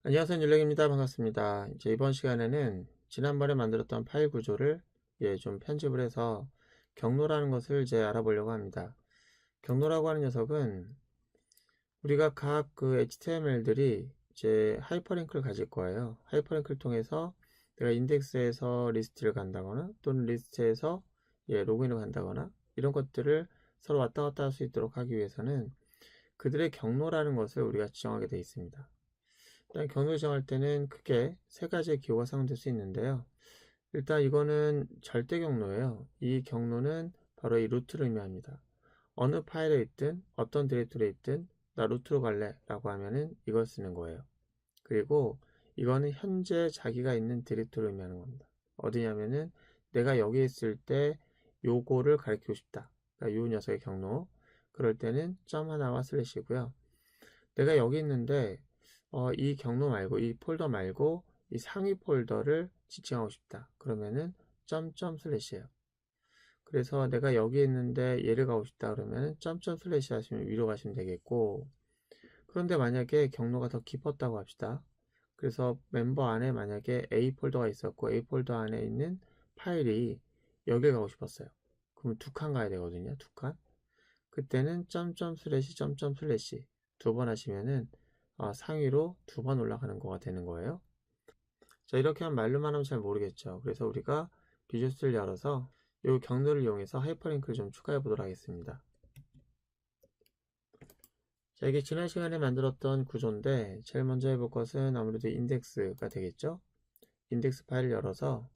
안녕하세요. 윤렉입니다. 반갑습니다. 이제 이번 시간에는 지난번에 만들었던 파일 구조를 좀 편집을 해서 경로라는 것을 이제 알아보려고 합니다. 경로라고 하는 녀석은 우리가 각 그 HTML들이 이제 하이퍼링크를 가질 거예요. 하이퍼링크를 통해서 내가 인덱스에서 리스트를 간다거나 또는 리스트에서 로그인을 간다거나 이런 것들을 서로 왔다 갔다 할 수 있도록 하기 위해서는 그들의 경로라는 것을 우리가 지정하게 되어 있습니다. 일단 경로를 정할 때는 크게 세 가지의 기호가 사용될 수 있는데요. 일단 이거는 절대 경로예요. 이 경로는 바로 이 루트를 의미합니다. 어느 파일에 있든 어떤 디렉토리에 있든 나 루트로 갈래 라고 하면은 이걸 쓰는 거예요. 그리고 이거는 현재 자기가 있는 디렉토리를 의미하는 겁니다. 어디냐면은 내가 여기 있을 때 요거를 가리키고 싶다. 그러니까 요 녀석의 경로. 그럴 때는 점 하나와 슬래시고요. 내가 여기 있는데 이 경로 말고 이 폴더 말고 이 상위 폴더를 지칭하고 싶다. 그러면은 점점 슬래시예요. 그래서 내가 여기 있는데 얘를 가고 싶다 그러면은 점점 슬래시 하시면 위로 가시면 되겠고, 그런데 만약에 경로가 더 깊었다고 합시다. 그래서 멤버 안에 만약에 A 폴더가 있었고 A 폴더 안에 있는 파일이 여길 가고 싶었어요. 그럼 두 칸 가야 되거든요. 두 칸. 그때는 점점 슬래시 점점 슬래시 두 번 하시면은 상위로 두 번 올라가는 거가 되는 거예요. 자, 이렇게 하면 말로만 하면 잘 모르겠죠. 그래서 우리가 비주스를 열어서 이 경로를 이용해서 하이퍼링크를 좀 추가해 보도록 하겠습니다. 자, 이게 지난 시간에 만들었던 구조인데 제일 먼저 해볼 것은 아무래도 인덱스가 되겠죠. 인덱스 파일을 열어서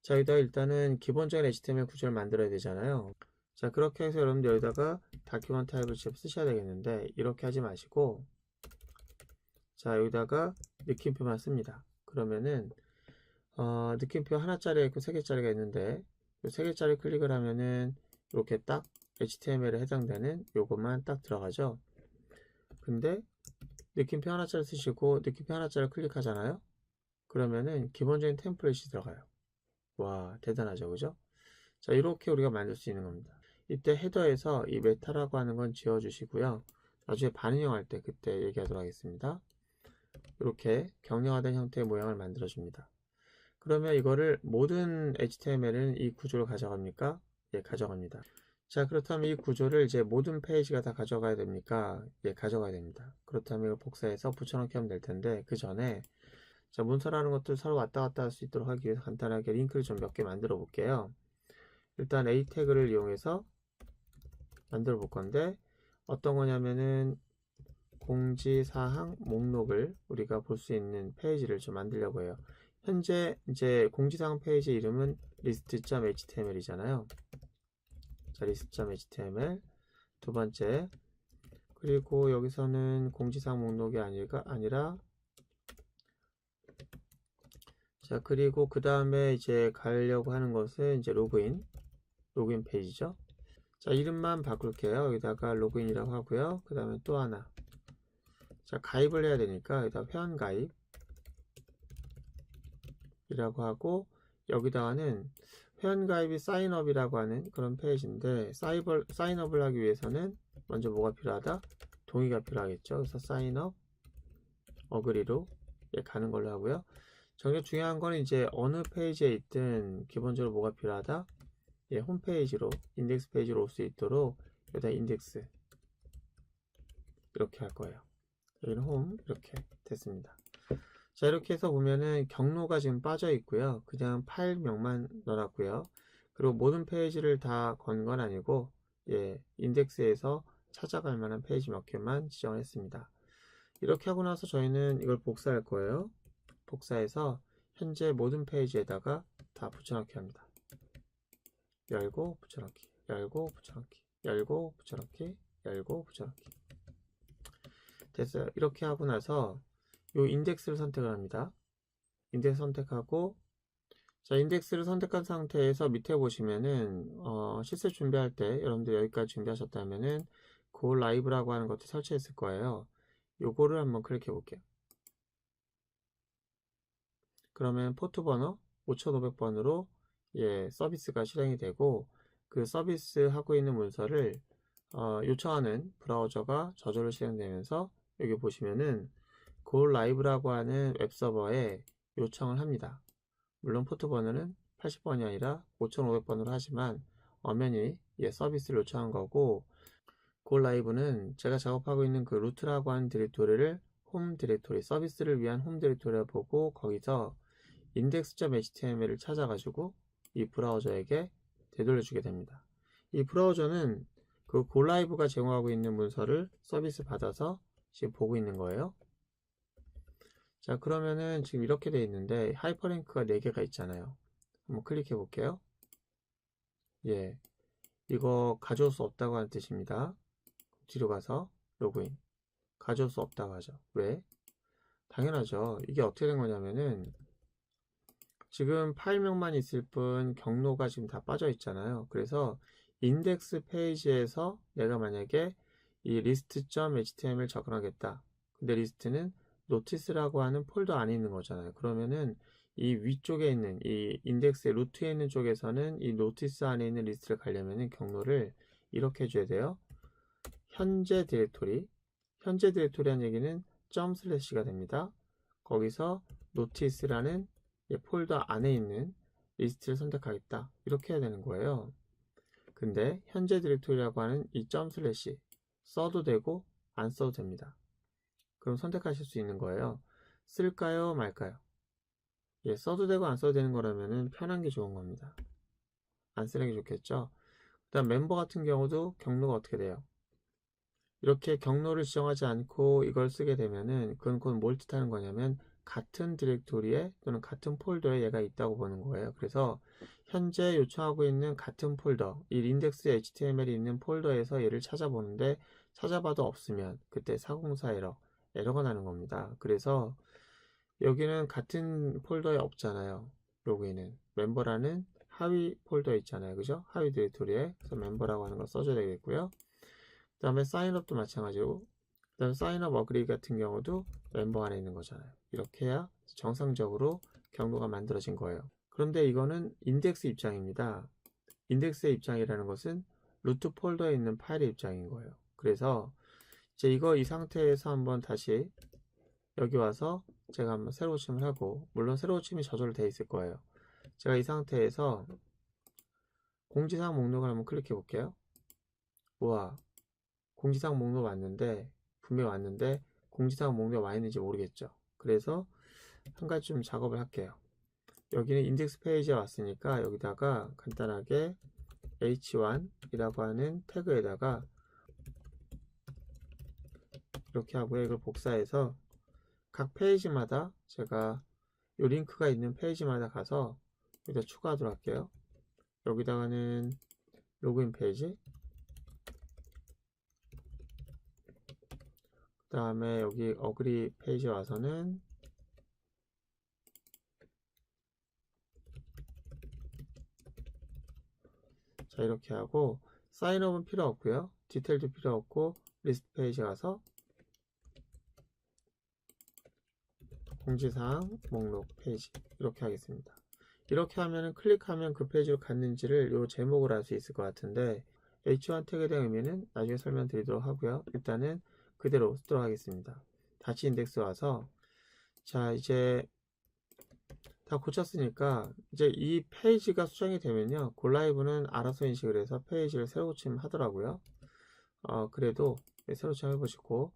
자, 여기다 일단은 기본적인 HTML 구조를 만들어야 되잖아요. 자, 그렇게 해서 여러분들 여기다가 다큐먼트 타입을 직접 쓰셔야 되겠는데 이렇게 하지 마시고, 자, 여기다가 느낌표만 씁니다. 그러면은 느낌표 하나짜리가 있고 세 개짜리가 있는데 세 개짜리 클릭을 하면은 이렇게 딱 HTML에 해당되는 요것만 딱 들어가죠. 근데 느낌표 하나짜리 쓰시고 느낌표 하나짜리 클릭하잖아요. 그러면은 기본적인 템플릿이 들어가요. 와, 대단하죠, 그죠? 자, 이렇게 우리가 만들 수 있는 겁니다. 이때 헤더에서 이 메타라고 하는 건 지워주시고요. 나중에 반응할 때 그때 얘기하도록 하겠습니다. 이렇게 경량화된 형태의 모양을 만들어 줍니다. 그러면 이거를 모든 HTML은 이 구조를 가져갑니까? 예, 가져갑니다. 자, 그렇다면 이 구조를 이제 모든 페이지가 다 가져가야 됩니까? 예, 가져가야 됩니다. 그렇다면 이걸 복사해서 붙여넣기 하면 될 텐데 그 전에 자, 문서라는 것들 서로 왔다 갔다 할 수 있도록 하기 위해서 간단하게 링크를 좀 몇 개 만들어 볼게요. 일단 A 태그를 이용해서 만들어 볼 건데 어떤 거냐면은 공지사항 목록을 우리가 볼 수 있는 페이지를 좀 만들려고 해요. 현재 이제 공지사항 페이지 이름은 list.html이잖아요. 자, list.html 두 번째, 그리고 여기서는 공지사항 목록이 아니라 자, 그리고 그 다음에 이제 가려고 하는 것은 이제 로그인 페이지죠. 자, 이름만 바꿀게요. 여기다가 로그인이라고 하고요. 그 다음에 또 하나, 자, 가입을 해야 되니까 여기다 회원가입 이라고 하고, 여기다가는 회원가입이 사인업이라고 하는 그런 페이지인데 사인업을 하기 위해서는 먼저 뭐가 필요하다? 동의가 필요하겠죠. 그래서 사인업 어그리로 가는 걸로 하고요. 정말 중요한 거는 이제 어느 페이지에 있든 기본적으로 뭐가 필요하다? 홈페이지로 인덱스 페이지로 올 수 있도록 여기다 인덱스 이렇게 할 거예요. 여기는 홈 이렇게 됐습니다. 자, 이렇게 해서 보면은 경로가 지금 빠져 있고요. 그냥 파일명만 넣어놨고요. 그리고 모든 페이지를 다 건 건 아니고 인덱스에서 찾아갈 만한 페이지 몇 개만 지정을 했습니다. 이렇게 하고 나서 저희는 이걸 복사할 거예요. 복사해서 현재 모든 페이지에다가 다 붙여넣기 합니다. 열고 붙여넣기, 열고 붙여넣기, 열고 붙여넣기, 열고 붙여넣기. 됐어요. 이렇게 하고 나서 요 인덱스를 선택을 합니다. 인덱스 선택하고, 자, 인덱스를 선택한 상태에서 밑에 보시면은 실습 준비할 때 여러분들 여기까지 준비하셨다면은 Go Live라고 하는 것도 설치했을 거예요. 요거를 한번 클릭해 볼게요. 그러면 포트 번호 5500번으로 서비스가 실행이 되고, 그 서비스 하고 있는 문서를 요청하는 브라우저가 저절로 실행되면서 여기 보시면은 고라이브라고 하는 웹서버에 요청을 합니다. 물론 포트 번호는 80번이 아니라 5500번으로 하지만 엄연히 서비스를 요청한 거고, 고라이브는 제가 작업하고 있는 그 루트라고 하는 디렉토리를 홈 디렉토리, 서비스를 위한 홈 디렉토리를 보고 거기서 index.html을 찾아가지고 이 브라우저에게 되돌려주게 됩니다. 이 브라우저는 그 고라이브가 제공하고 있는 문서를 서비스 받아서 지금 보고 있는 거예요. 자, 그러면은 지금 이렇게 돼 있는데 하이퍼링크가 4개가 있잖아요. 한번 클릭해 볼게요. 예, 이거 가져올 수 없다고 하는 뜻입니다. 뒤로 가서 로그인. 가져올 수 없다고 하죠. 왜? 당연하죠. 이게 어떻게 된 거냐면은 지금 파일명만 있을 뿐 경로가 지금 다 빠져 있잖아요. 그래서 인덱스 페이지에서 내가 만약에 이 list.html 접근하겠다. 근데 리스트는 노티스라고 하는 폴더 안에 있는 거잖아요. 그러면은 이 위쪽에 있는 이 인덱스의 루트에 있는 쪽에서는 이 노티스 안에 있는 리스트를 가려면은 경로를 이렇게 해줘야 돼요. 현재 디렉토리. 현재 디렉토리라는 얘기는 점/가 됩니다. 거기서 노티스라는 폴더 안에 있는 리스트를 선택하겠다. 이렇게 해야 되는 거예요. 근데 현재 디렉토리라고 하는 이 점/ 써도 되고 안 써도 됩니다. 그럼 선택하실 수 있는 거예요. 쓸까요 말까요? 써도 되고 안 써도 되는 거라면 편한 게 좋은 겁니다. 안 쓰는 게 좋겠죠. 그 다음 멤버 같은 경우도 경로가 어떻게 돼요? 이렇게 경로를 지정하지 않고 이걸 쓰게 되면은 그건 곧 뭘 뜻하는 거냐면 같은 디렉토리에 또는 같은 폴더에 얘가 있다고 보는 거예요. 그래서 현재 요청하고 있는 같은 폴더, 이 인덱스 HTML이 있는 폴더에서 얘를 찾아보는데 찾아봐도 없으면 그때 404 에러가 나는 겁니다. 그래서 여기는 같은 폴더에 없잖아요. 로그인은 멤버라는 하위 폴더에 있잖아요. 그죠? 하위 디렉토리에. 그래서 멤버라고 하는 걸 써줘야 되겠고요. 그 다음에 사인업도 마찬가지고, 그 다음에 사인업 어그리 같은 경우도 멤버 안에 있는 거잖아요. 이렇게 해야 정상적으로 경로가 만들어진 거예요. 그런데 이거는 인덱스 입장입니다. 인덱스의 입장이라는 것은 루트 폴더에 있는 파일의 입장인 거예요. 그래서 이제 이거 이 상태에서 한번 다시 여기 와서 제가 한번 새로 고침을 하고, 물론 새로 고침이 저절로 되어 있을 거예요. 제가 이 상태에서 공지사항 목록을 한번 클릭해 볼게요. 우와, 공지사항 목록 왔는데 분명히 왔는데 공지사항 목록 와 있는지 모르겠죠. 그래서 한 가지 좀 작업을 할게요. 여기는 인덱스 페이지에 왔으니까 여기다가 간단하게 h1이라고 하는 태그에다가 이렇게 하고요. 이걸 복사해서 각 페이지마다 제가 이 링크가 있는 페이지마다 가서 여기다 추가하도록 할게요. 여기다가는 로그인 페이지, 그 다음에 여기 어그리 페이지에 와서는 자, 이렇게 하고 사인업은 필요 없고요. 디테일도 필요 없고 리스트 페이지 가서 공지사항 목록 페이지 이렇게 하겠습니다. 이렇게 하면 클릭하면 그 페이지로 갔는지를 요 제목을 알 수 있을 것 같은데 H1 태그에 대한 의미는 나중에 설명드리도록 하고요. 일단은 그대로 쓰도록 하겠습니다. 다시 인덱스 와서 자, 이제 다 고쳤으니까 이제 이 페이지가 수정이 되면요, 고라이브는 알아서 인식을 해서 페이지를 새로 고침 하더라고요. 그래도 새로 고침 해보시고,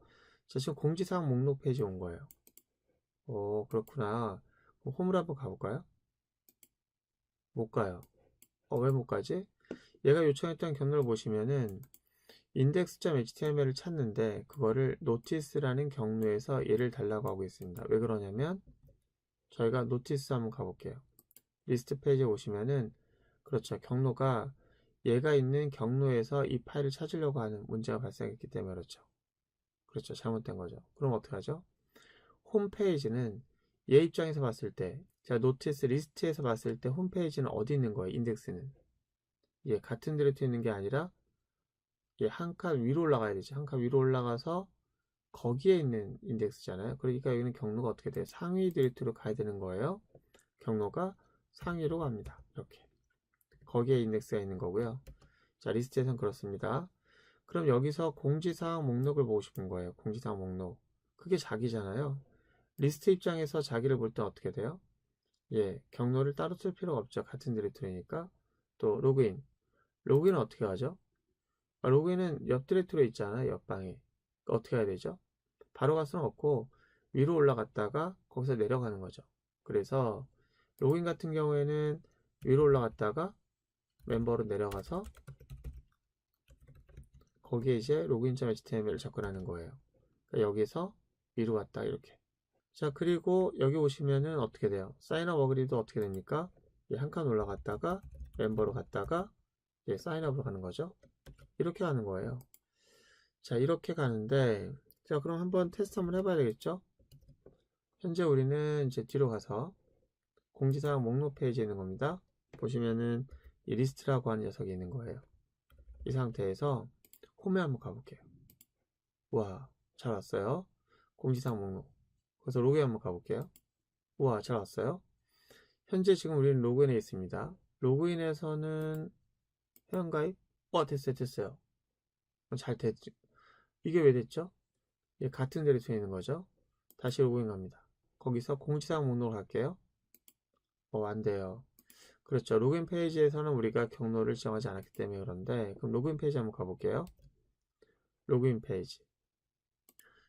자, 지금 공지사항 목록 페이지 온 거예요. 오, 그렇구나. 그럼 홈으로 한번 가볼까요? 못 가요. 왜 못 가지? 얘가 요청했던 경로를 보시면은 index.html을 찾는데 그거를 notice라는 경로에서 얘를 달라고 하고 있습니다. 왜 그러냐면 저희가 노티스 한번 가볼게요. 리스트 페이지에 오시면은 그렇죠. 경로가 얘가 있는 경로에서 이 파일을 찾으려고 하는 문제가 발생했기 때문에 그렇죠. 그렇죠. 잘못된 거죠. 그럼 어떻게 하죠? 홈페이지는 얘 입장에서 봤을 때 제가 노티스 리스트에서 봤을 때 홈페이지는 어디 있는 거예요? 인덱스는 얘 같은 디렉토리에 있는 게 아니라 얘 한 칸 위로 올라가야 되지. 한 칸 위로 올라가서 거기에 있는 인덱스잖아요. 그러니까 여기는 경로가 어떻게 돼요? 상위 디렉토리로 가야 되는 거예요. 경로가 상위로 갑니다. 이렇게 거기에 인덱스가 있는 거고요. 자, 리스트에선 그렇습니다. 그럼 여기서 공지사항 목록을 보고 싶은 거예요. 공지사항 목록. 그게 자기잖아요. 리스트 입장에서 자기를 볼 때 어떻게 돼요? 예, 경로를 따로 쓸 필요가 없죠. 같은 디렉토리니까. 또 로그인. 로그인은 어떻게 하죠? 로그인은 옆 디렉토리에 있잖아요. 옆방에. 어떻게 해야 되죠? 바로 갈 수는 없고 위로 올라갔다가 거기서 내려가는 거죠. 그래서 로그인 같은 경우에는 위로 올라갔다가 멤버로 내려가서 거기에 이제 login.html을 접근하는 거예요. 그러니까 여기서 위로 갔다 이렇게. 자, 그리고 여기 오시면은 어떻게 돼요? 사인업 어그리도 어떻게 됩니까? 한 칸 올라갔다가 멤버로 갔다가 사인업으로 가는 거죠. 이렇게 하는 거예요. 자, 이렇게 가는데, 자, 그럼 한번 테스트 한번 해봐야 되겠죠? 현재 우리는 이제 뒤로 가서 공지사항 목록 페이지에 있는 겁니다. 보시면은 이 리스트라고 하는 녀석이 있는 거예요. 이 상태에서 홈에 한번 가볼게요. 우와, 잘 왔어요. 공지사항 목록. 그래서 로그인 한번 가볼게요. 우와, 잘 왔어요. 현재 지금 우리는 로그인해 있습니다. 로그인에서는 회원가입? 됐어요. 잘 됐죠. 이게 왜 됐죠? 같은 데리토에 있는 거죠. 다시 로그인 갑니다. 거기서 공지사항 목록을 갈게요. 안 돼요. 그렇죠. 로그인 페이지에서는 우리가 경로를 지정하지 않았기 때문에 그런데, 그럼 로그인 페이지 한번 가볼게요. 로그인 페이지.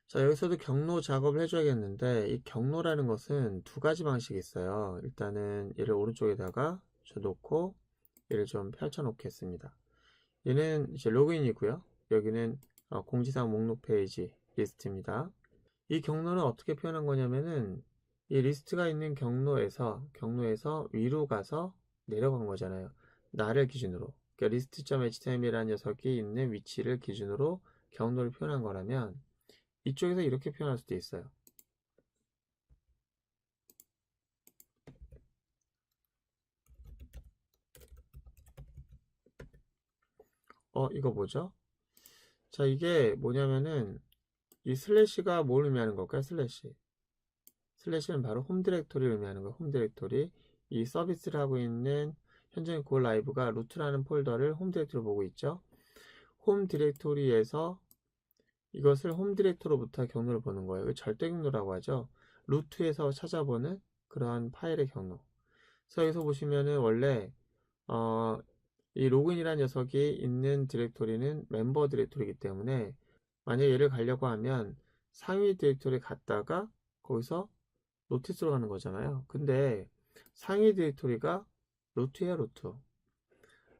자, 여기서도 경로 작업을 해줘야겠는데, 이 경로라는 것은 두 가지 방식이 있어요. 일단은 얘를 오른쪽에다가 놓고 얘를 좀 펼쳐 놓겠습니다. 얘는 이제 로그인이고요. 여기는 공지사항 목록 페이지 리스트입니다. 이 경로는 어떻게 표현한 거냐면은 이 리스트가 있는 경로에서 위로 가서 내려간 거잖아요. 나를 기준으로. 그러니까 list.html이라는 녀석이 있는 위치를 기준으로 경로를 표현한 거라면 이쪽에서 이렇게 표현할 수도 있어요. 이거 뭐죠? 자, 이게 뭐냐면은 이 슬래시가 뭘 의미하는 걸까요? 슬래시는 바로 홈 디렉토리를 의미하는 거예요. 홈 디렉토리. 이 서비스를 하고 있는 현재 고 라이브가 루트라는 폴더를 홈 디렉토리로 보고 있죠. 홈 디렉토리에서 이것을 홈 디렉토리로부터 경로를 보는 거예요. 절대 경로라고 하죠. 루트에서 찾아보는 그러한 파일의 경로. 그래서 여기서 보시면은 원래 이 로그인이라는 녀석이 있는 디렉토리는 멤버 디렉토리이기 때문에 만약에 얘를 가려고 하면 상위 디렉토리 갔다가 거기서 노티스로 가는 거잖아요. 근데 상위 디렉토리가 루트예요, 루트.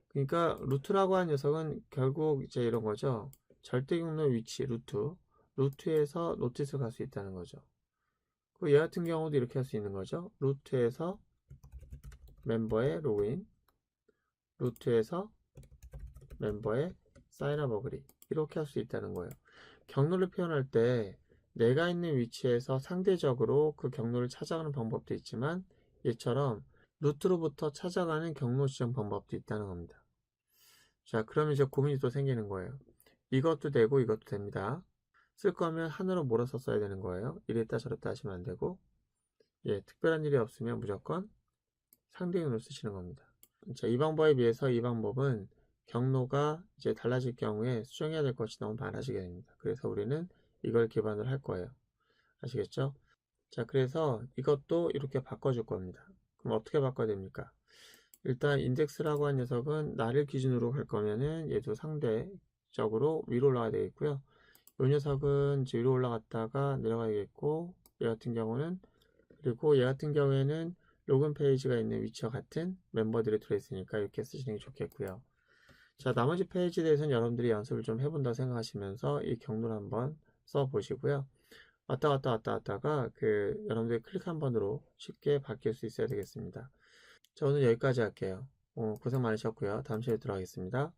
그러니까 루트라고 하는 녀석은 결국 이제 이런 거죠. 절대 경로 위치 루트에서 노티스로 갈 수 있다는 거죠. 그리고 얘 같은 경우도 이렇게 할 수 있는 거죠. 루트에서 멤버의 로그인, 루트에서 멤버의 사인업 어그리 이렇게 할 수 있다는 거예요. 경로를 표현할 때 내가 있는 위치에서 상대적으로 그 경로를 찾아가는 방법도 있지만 얘처럼 루트로부터 찾아가는 경로 지정 방법도 있다는 겁니다. 자, 그럼 이제 고민이 또 생기는 거예요. 이것도 되고 이것도 됩니다. 쓸 거면 하나로 몰아서 써야 되는 거예요. 이랬다 저랬다 하시면 안 되고 특별한 일이 없으면 무조건 상대경로를 쓰시는 겁니다. 자, 이 방법에 비해서 이 방법은 경로가 이제 달라질 경우에 수정해야 될 것이 너무 많아지게 됩니다. 그래서 우리는 이걸 기반으로 할 거예요. 아시겠죠? 자, 그래서 이것도 이렇게 바꿔줄 겁니다. 그럼 어떻게 바꿔야 됩니까? 일단 인덱스라고 한 녀석은 나를 기준으로 갈 거면은 얘도 상대적으로 위로 올라가야 되겠고요. 이 녀석은 이제 위로 올라갔다가 내려가야겠고 얘 같은 경우는 그리고 얘 같은 경우에는 로그인 페이지가 있는 위치와 같은 멤버들이 들어있으니까 이렇게 쓰시는 게 좋겠고요. 자, 나머지 페이지에 대해서는 여러분들이 연습을 좀 해본다고 생각하시면서 이 경로를 한번 써보시고요. 왔다 갔다가 여러분들이 클릭 한 번으로 쉽게 바뀔 수 있어야 되겠습니다. 자, 오늘 여기까지 할게요. 고생 많으셨고요. 다음 시간에 들어가겠습니다.